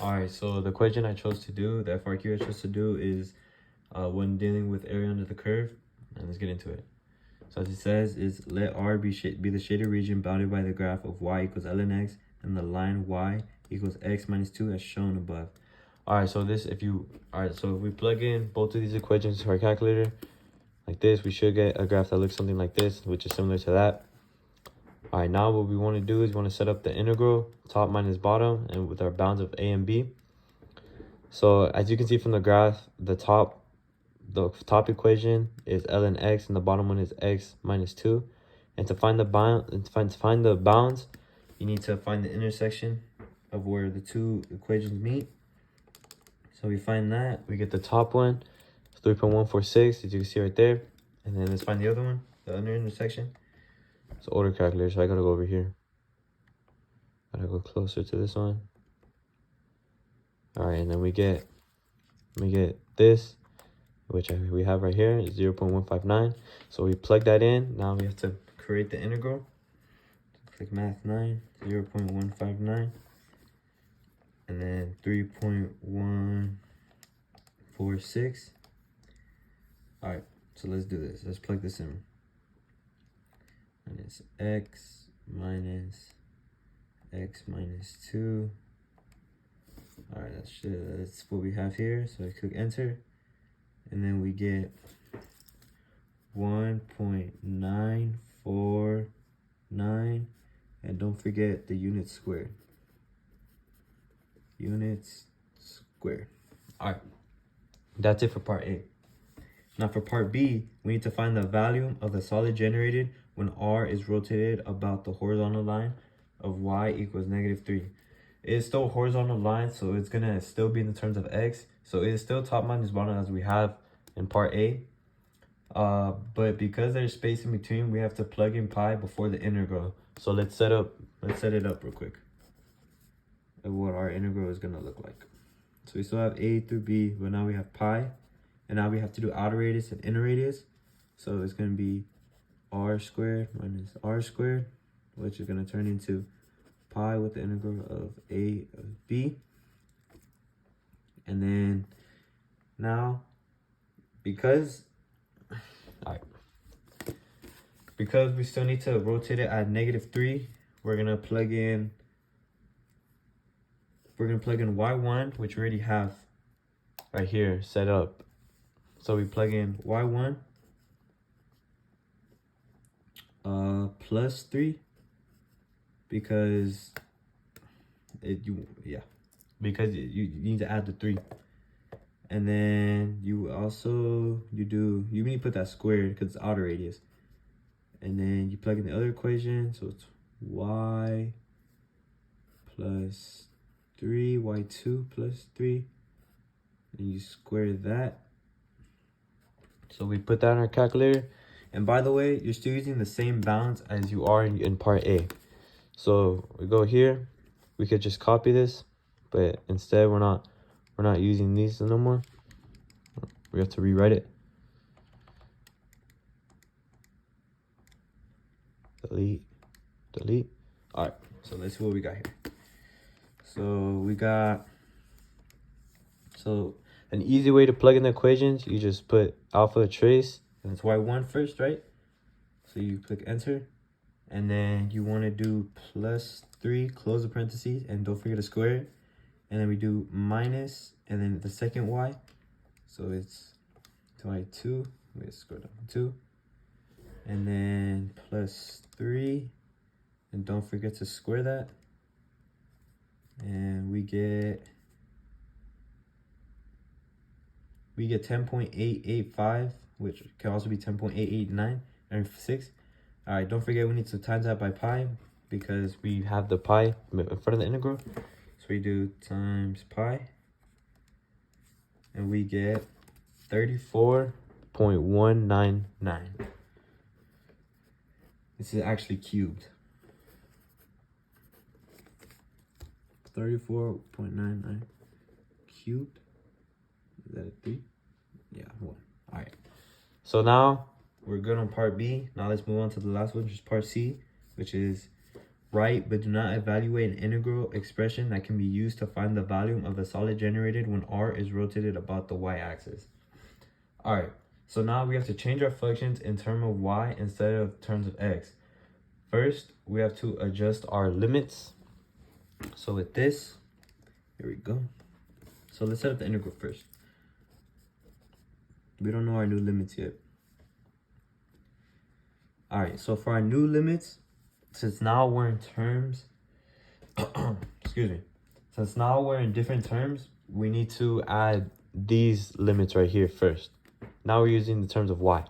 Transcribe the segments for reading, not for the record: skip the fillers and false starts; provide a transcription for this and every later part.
All right, so the question I chose to do, the FRQ I chose to do is when dealing with area under the curve. And let's get into it. So as it says is let R be the shaded region bounded by the graph of y equals ln x and the line y equals x minus 2 as shown above. All right, so this, so if we plug in both of these equations to our calculator like this, we should get a graph that looks something like this, which is similar to that. All right, now what we want to do is we want to set up the integral top minus bottom and with our bounds of a and b. So as you can see from the graph, the top equation is ln x and the bottom one is x minus 2. And to find the bounds, you need to find the intersection of where the two equations meet. So we find that, we get the top one, 3.146, as you can see right there. And then let's find the other one, the other intersection. It's older calculator, so I gotta go over here. Gotta go closer to this one. All right, and then we get this, which we have right here, is 0.159. So we plug that in. Now we have to create the integral. Click math 9, 0.159, and then 3.146. All right, so let's do this. Let's plug this in. And it's x minus 2. All right, that's what we have here. So I click enter, and then we get 1.949, and don't forget the units squared. Units squared. All right, that's it for part A. Now for part B, we need to find the value of the solid generated when R is rotated about the horizontal line of y equals -3. It is still a horizontal line, so it's gonna still be in the terms of x. So it is still top minus bottom as we have in part A. But because there's space in between, we have to plug in pi before the integral. So let's set it up real quick of what our integral is gonna look like. So we still have a through b, but now we have pi. And now we have to do outer radius and inner radius. So it's going to be r squared minus r squared, which is going to turn into pi with the integral of a of b. And then now, because we still need to rotate it at -3, we're going to plug in y1, which we already have right here set up. So we plug in y1 plus 3 because you need to add the 3, and then you need to put that squared because it's outer radius, and then you plug in the other equation, so it's y plus 3, y2 plus 3, and you square that. So we put that in our calculator. And by the way, you're still using the same bounds as you are in part A. So we go here, we could just copy this, but instead we're not using these no more. We have to rewrite it. Delete. All right, so let's see what we got here. So an easy way to plug in the equations, you just put alpha trace, and it's y1 first, right? So you click enter, and then you want to do plus 3, close the parentheses, and don't forget to square it. And then we do minus, and then the second y. So it's y2, we scroll down 2. And then plus 3, and don't forget to square that. And we get 10.885, which can also be 10.889 and 6. All right, don't forget we need to times that by pi because we have the pi in front of the integral. So we do times pi, and we get 34.199. This is actually cubed. 34.99 cubed. Is that a 3? Yeah, 1. All right. So now we're good on part B. Now let's move on to the last one, which is part C, which is write but do not evaluate an integral expression that can be used to find the volume of a solid generated when r is rotated about the y-axis. All right, so now we have to change our functions in terms of y instead of terms of x. First, we have to adjust our limits. So with this, here we go. So let's set up the integral first. We don't know our new limits yet. All right, so for our new limits, since now we're in terms, excuse me, since now we're in different terms, we need to add these limits right here first. Now we're using the terms of y.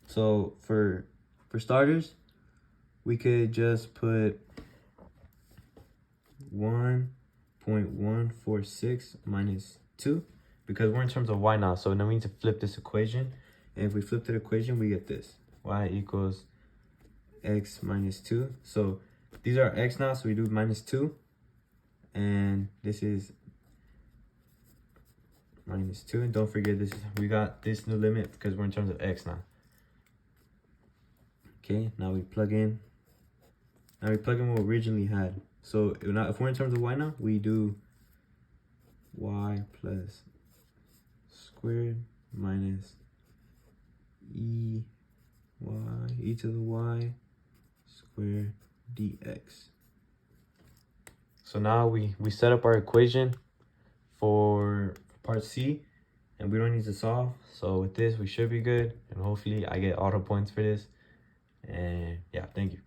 So for starters, we could just put 1.146 minus 2 because we're in terms of y now. So now we need to flip this equation. And if we flip the equation, we get this. Y equals x minus 2. So these are x now, so we do minus 2. And this is minus 2. And don't forget this, we got this new limit because we're in terms of x now. Okay, now we plug in. Now we plug in what we originally had. So now if we're in terms of y now, we do y plus squared minus e to the y squared dx. So now we set up our equation for part C, and we don't need to solve. So with this, we should be good, and hopefully I get all the points for this. And yeah, thank you.